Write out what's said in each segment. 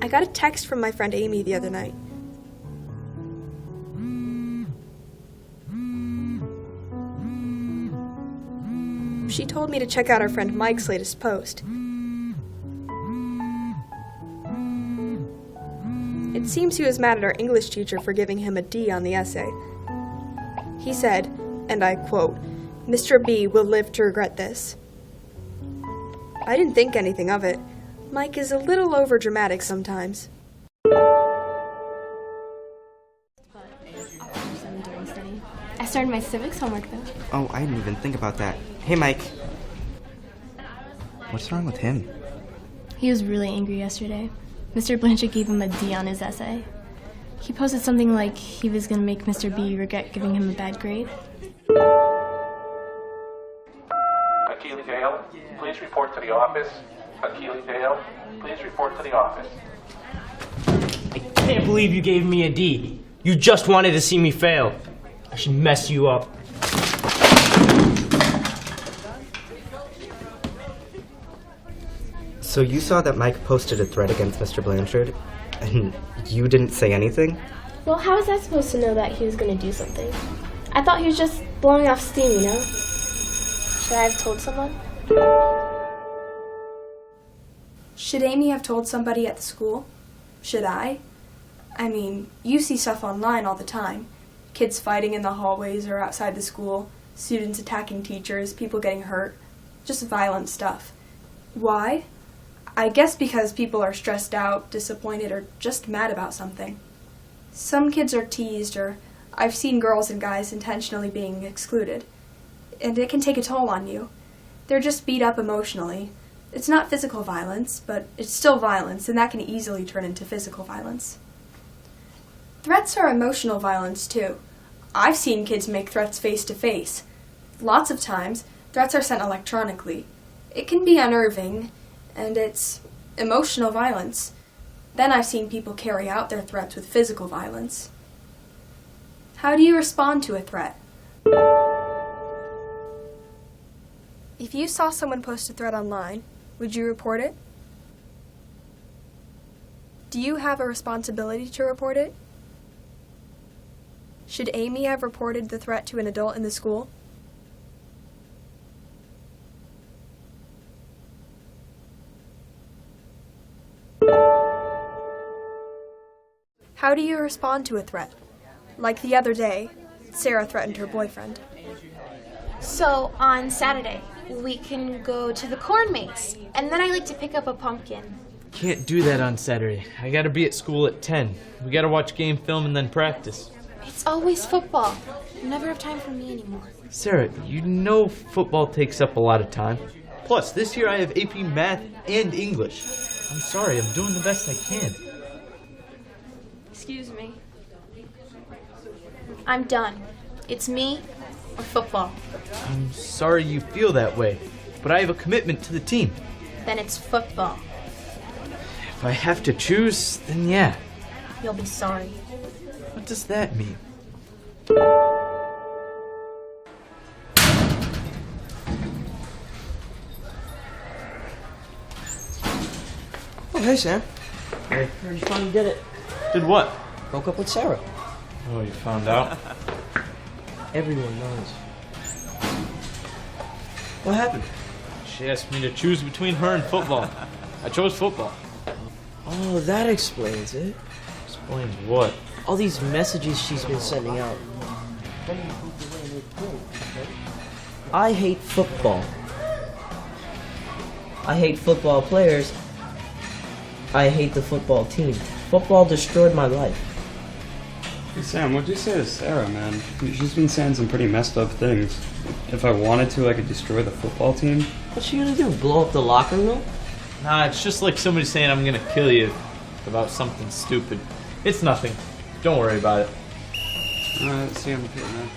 I got a text from my friend Amy the other night. She told me to check out our friend Mike's latest post. It seems he was mad at our English teacher for giving him a D on the essay. He said, and I quote, "Mr. B will live to regret this." I didn't think anything of it. Mike is a little overdramatic sometimes. I started my civics homework though. Oh, I didn't even think about that. Hey, Mike. What's wrong with him? He was really angry yesterday. Mr. Blanchard gave him a D on his essay. He posted something like he was going to make Mr. B regret giving him a bad grade. Keeley Dale, please report to the office. Keeley Dale, please report to the office. I can't believe you gave me a D. You just wanted to see me fail. I should mess you up. So you saw that Mike posted a threat against Mr. Blanchard, and you didn't say anything? Well, how was I supposed to know that he was going to do something? I thought he was just blowing off steam, you know? Should I have told someone? Should Amy have told somebody at the school? Should I? I mean, you see stuff online all the time. Kids fighting in the hallways or outside the school, students attacking teachers, people getting hurt. Just violent stuff. Why? I guess because people are stressed out, disappointed, or just mad about something. Some kids are teased, or I've seen girls and guys intentionally being excluded. And it can take a toll on you. They're just beat up emotionally. It's not physical violence, but it's still violence, and that can easily turn into physical violence. Threats are emotional violence, too. I've seen kids make threats face-to-face. Lots of times, threats are sent electronically. It can be unnerving, and it's emotional violence. Then I've seen people carry out their threats with physical violence. How do you respond to a threat? If you saw someone post a threat online, would you report it? Do you have a responsibility to report it? Should Amy have reported the threat to an adult in the school? How do you respond to a threat? Like the other day, Sarah threatened her boyfriend. So, on Saturday, we can go to the corn maze, and then I like to pick up a pumpkin. Can't do that on Saturday. I gotta be at school at 10. We gotta watch game film and then practice. It's always football. You never have time for me anymore. Sarah, you know football takes up a lot of time. Plus, this year I have AP Math and English. I'm sorry, I'm doing the best I can. Excuse me. I'm done. It's me or football. I'm sorry you feel that way, but I have a commitment to the team. Then it's football. If I have to choose, then yeah. You'll be sorry. What does that mean? Oh, hey, Sam. Hey. Heard you finally did it. Did what? Broke up with Sarah. Oh, you found out? Everyone knows. What happened? She asked me to choose between her and football. I chose football. Oh, that explains it. Explains what? All these messages she's been sending out. I hate football. I hate football players. I hate the football team. Football destroyed my life. Hey Sam, what'd you say to Sarah, man? She's been saying some pretty messed up things. If I wanted to, I could destroy the football team. What's she gonna do? Blow up the locker room? Nah, it's just like somebody saying I'm gonna kill you about something stupid. It's nothing. Don't worry about it. See you on the field, man.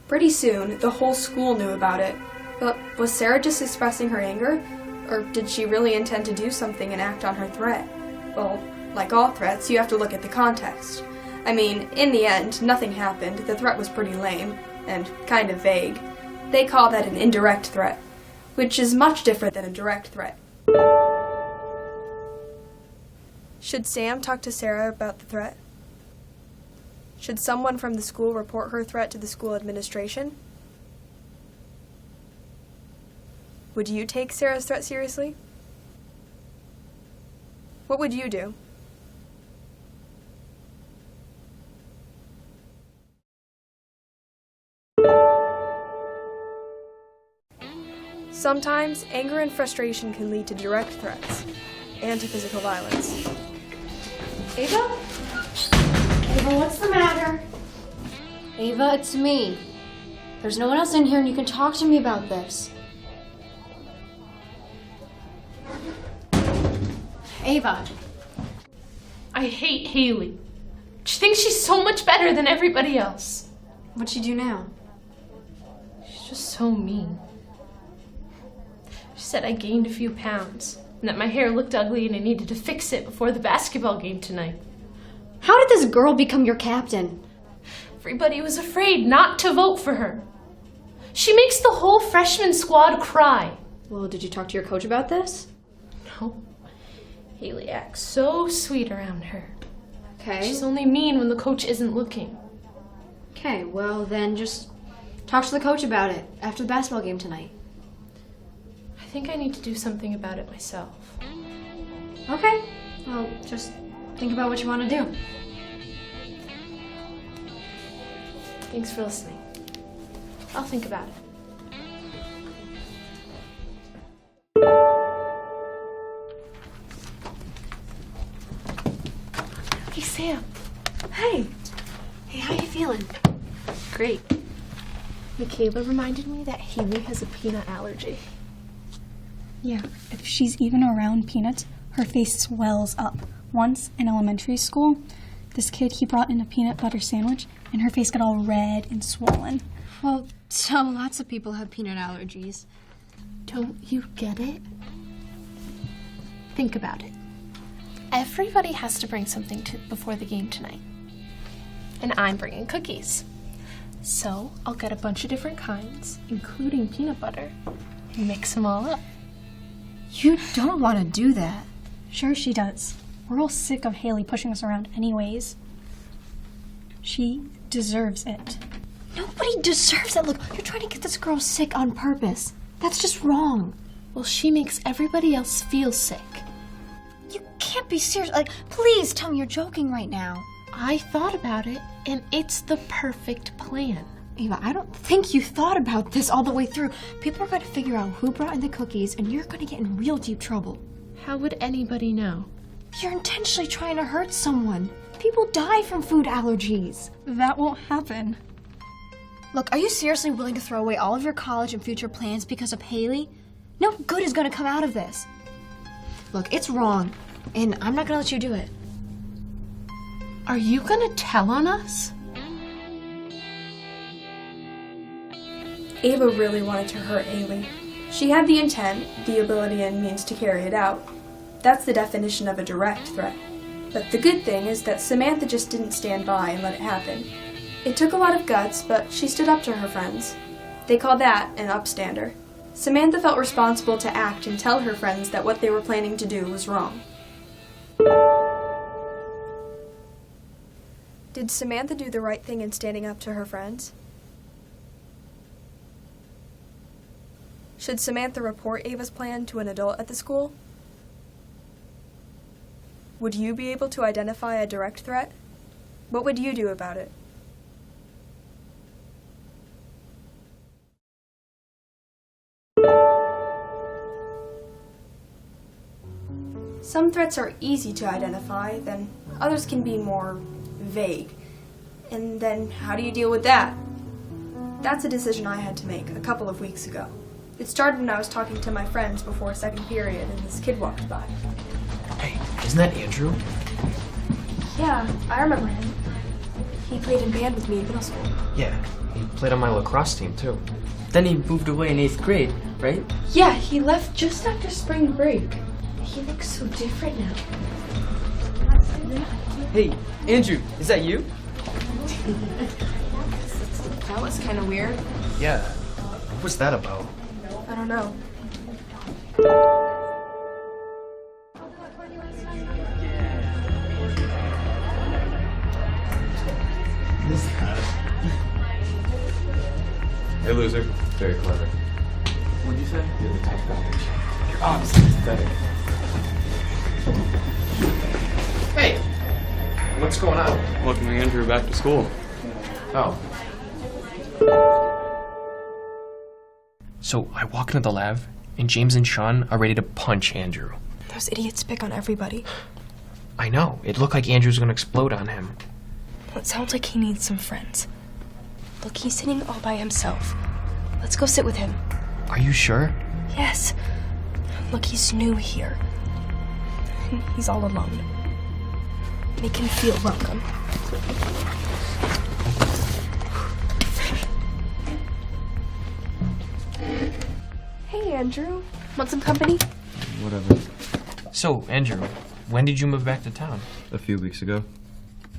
Pretty soon, the whole school knew about it. But was Sarah just expressing her anger? Or did she really intend to do something and act on her threat? Well, like all threats, you have to look at the context. I mean, in the end, nothing happened. The threat was pretty lame, and kind of vague. They call that an indirect threat, which is much different than a direct threat. Should Sam talk to Sarah about the threat? Should someone from the school report her threat to the school administration? Would you take Sarah's threat seriously? What would you do? Sometimes, anger and frustration can lead to direct threats and to physical violence. Ava? Ava, what's the matter? Ava, it's me. There's no one else in here and you can talk to me about this. Ava. I hate Haley. She thinks she's so much better than everybody else. What'd she do now? She's just so mean. She said I gained a few pounds, and that my hair looked ugly and I needed to fix it before the basketball game tonight. How did this girl become your captain? Everybody was afraid not to vote for her. She makes the whole freshman squad cry. Well, did you talk to your coach about this? No. Haley acts so sweet around her. Okay. She's only mean when the coach isn't looking. Okay, well then just talk to the coach about it after the basketball game tonight. I think I need to do something about it myself. Okay. Well, just think about what you want to do. Thanks for listening. I'll think about it. Hey, Sam. Hey. Hey, how you feeling? Great. Michaela reminded me that Haley has a peanut allergy. Yeah, if she's even around peanuts, her face swells up. Once in elementary school, this kid, he brought in a peanut butter sandwich, and her face got all red and swollen. Well, so lots of people have peanut allergies. Don't you get it? Think about it. Everybody has to bring something before the game tonight. And I'm bringing cookies. So I'll get a bunch of different kinds, including peanut butter, and mix them all up. You don't want to do that. Sure she does. We're all sick of Haley pushing us around anyways. She deserves it. Nobody deserves that. Look, you're trying to get this girl sick on purpose. That's just wrong. Well, she makes everybody else feel sick. You can't be serious. Like, please tell me you're joking right now. I thought about it, and it's the perfect plan. Ava, I don't think you thought about this all the way through. People are going to figure out who brought in the cookies, and you're going to get in real deep trouble. How would anybody know? You're intentionally trying to hurt someone. People die from food allergies. That won't happen. Look, are you seriously willing to throw away all of your college and future plans because of Haley? No good is going to come out of this. Look, it's wrong, and I'm not going to let you do it. Are you going to tell on us? Ava really wanted to hurt Haley. She had the intent, the ability, and means to carry it out. That's the definition of a direct threat. But the good thing is that Samantha just didn't stand by and let it happen. It took a lot of guts, but she stood up to her friends. They call that an upstander. Samantha felt responsible to act and tell her friends that what they were planning to do was wrong. Did Samantha do the right thing in standing up to her friends? Should Samantha report Ava's plan to an adult at the school? Would you be able to identify a direct threat? What would you do about it? Some threats are easy to identify, then others can be more vague. And then how do you deal with that? That's a decision I had to make a couple of weeks ago. It started when I was talking to my friends before second period and this kid walked by. Hey, isn't that Andrew? Yeah, I remember him. He played in band with me in middle school. Yeah, he played on my lacrosse team too. Then he moved away in 8th grade, right? Yeah, he left just after spring break. He looks so different now. Hey, Andrew, is that you? That was kind of weird. Yeah, what was that about? I don't know. is that? Hey, loser. Very clever. What'd you say? You're the tough guy. You're honestly pathetic. Hey, what's going on? Welcoming Andrew back to school. Oh. So I walk into the lab, and James and Sean are ready to punch Andrew. Those idiots pick on everybody. I know. It looked like Andrew's gonna explode on him. Well, it sounds like he needs some friends. Look, he's sitting all by himself. Let's go sit with him. Are you sure? Yes. Look, he's new here. He's all alone. Make him feel welcome. Hey, Andrew. Want some company? Whatever. So, Andrew, when did you move back to town? A few weeks ago.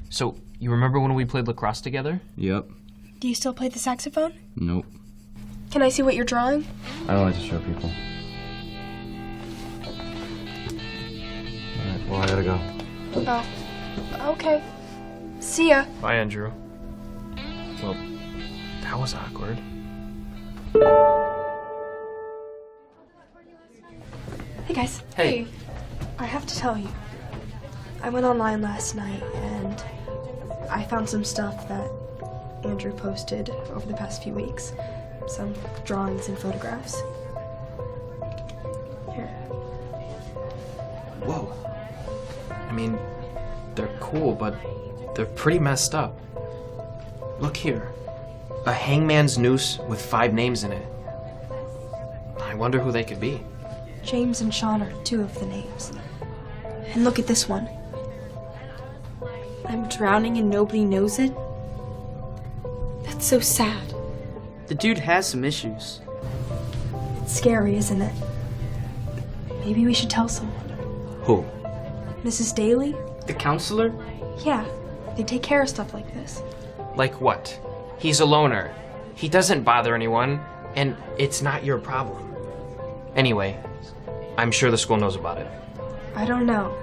So, you remember when we played lacrosse together? Yep. Do you still play the saxophone? Nope. Can I see what you're drawing? I don't like to show people. Alright, well, I gotta go. Oh. Okay. See ya. Bye, Andrew. Well, that was awkward. Hey, guys. Hey. I have to tell you. I went online last night and I found some stuff that Andrew posted over the past few weeks. Some drawings and photographs. Here. Whoa. I mean, they're cool, but they're pretty messed up. Look here. A hangman's noose with 5 names in it. I wonder who they could be. James and Sean are 2 of the names. And look at this one. I'm drowning and nobody knows it. That's so sad. The dude has some issues. It's scary, isn't it? Maybe we should tell someone. Who? Mrs. Daly? The counselor? Yeah, they take care of stuff like this. Like what? He's a loner. He doesn't bother anyone, and it's not your problem. Anyway, I'm sure the school knows about it. I don't know.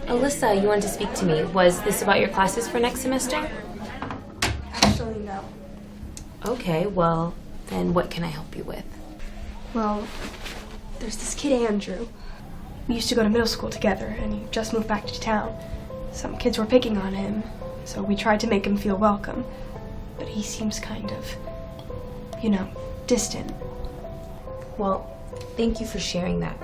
Alyssa, you wanted to speak to me. Was this about your classes for next semester? Actually, no. Okay, well, then what can I help you with? Well, there's this kid Andrew. We used to go to middle school together, and he just moved back to town. Some kids were picking on him, so we tried to make him feel welcome. But he seems kind of, distant. Well, thank you for sharing that.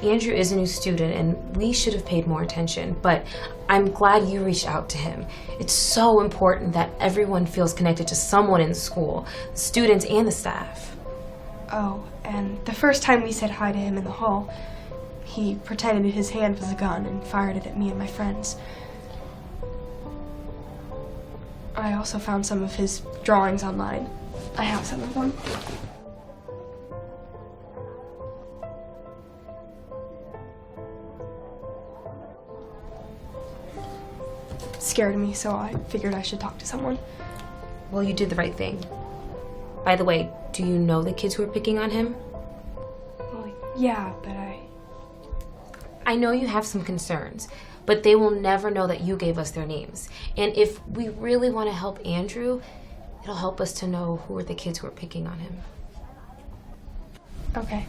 Andrew is a new student, and we should have paid more attention, but I'm glad you reached out to him. It's so important that everyone feels connected to someone in the school, the students and the staff. Oh, and the first time we said hi to him in the hall, he pretended his hand was a gun and fired it at me and my friends. I also found some of his drawings online. I have some of them. It scared me, so I figured I should talk to someone. Well, you did the right thing. By the way, do you know the kids who are picking on him? Well, yeah, but I know you have some concerns, but they will never know that you gave us their names. And if we really want to help Andrew, it'll help us to know who are the kids who are picking on him. Okay.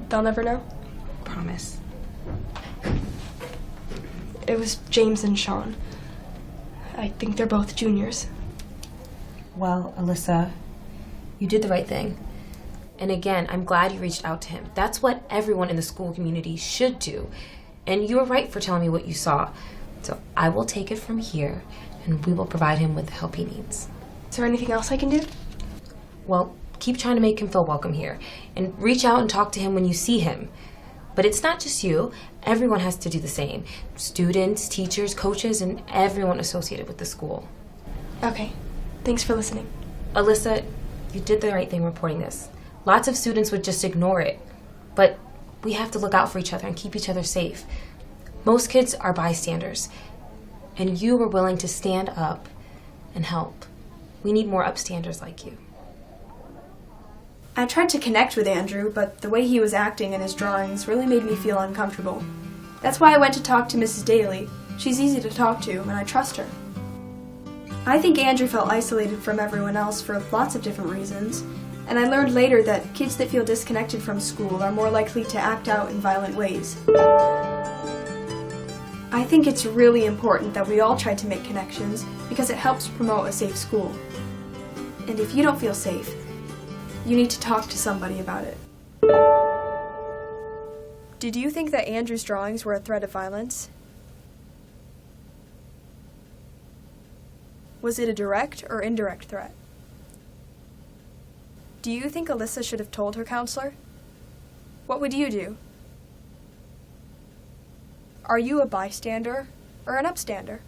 They'll never know? Promise. It was James and Sean. I think they're both juniors. Well, Alyssa, you did the right thing. And again, I'm glad you reached out to him. That's what everyone in the school community should do. And you were right for telling me what you saw. So I will take it from here, and we will provide him with the help he needs. Is there anything else I can do? Well, keep trying to make him feel welcome here, and reach out and talk to him when you see him. But it's not just you. Everyone has to do the same. Students, teachers, coaches, and everyone associated with the school. Okay. Thanks for listening. Alyssa, you did the right thing reporting this. Lots of students would just ignore it. But we have to look out for each other and keep each other safe. Most kids are bystanders. And you were willing to stand up and help. We need more upstanders like you. I tried to connect with Andrew, but the way he was acting in his drawings really made me feel uncomfortable. That's why I went to talk to Mrs. Daly. She's easy to talk to, and I trust her. I think Andrew felt isolated from everyone else for lots of different reasons, and I learned later that kids that feel disconnected from school are more likely to act out in violent ways. I think it's really important that we all try to make connections because it helps promote a safe school. And if you don't feel safe, you need to talk to somebody about it. Did you think that Andrew's drawings were a threat of violence? Was it a direct or indirect threat? Do you think Alyssa should have told her counselor? What would you do? Are you a bystander or an upstander?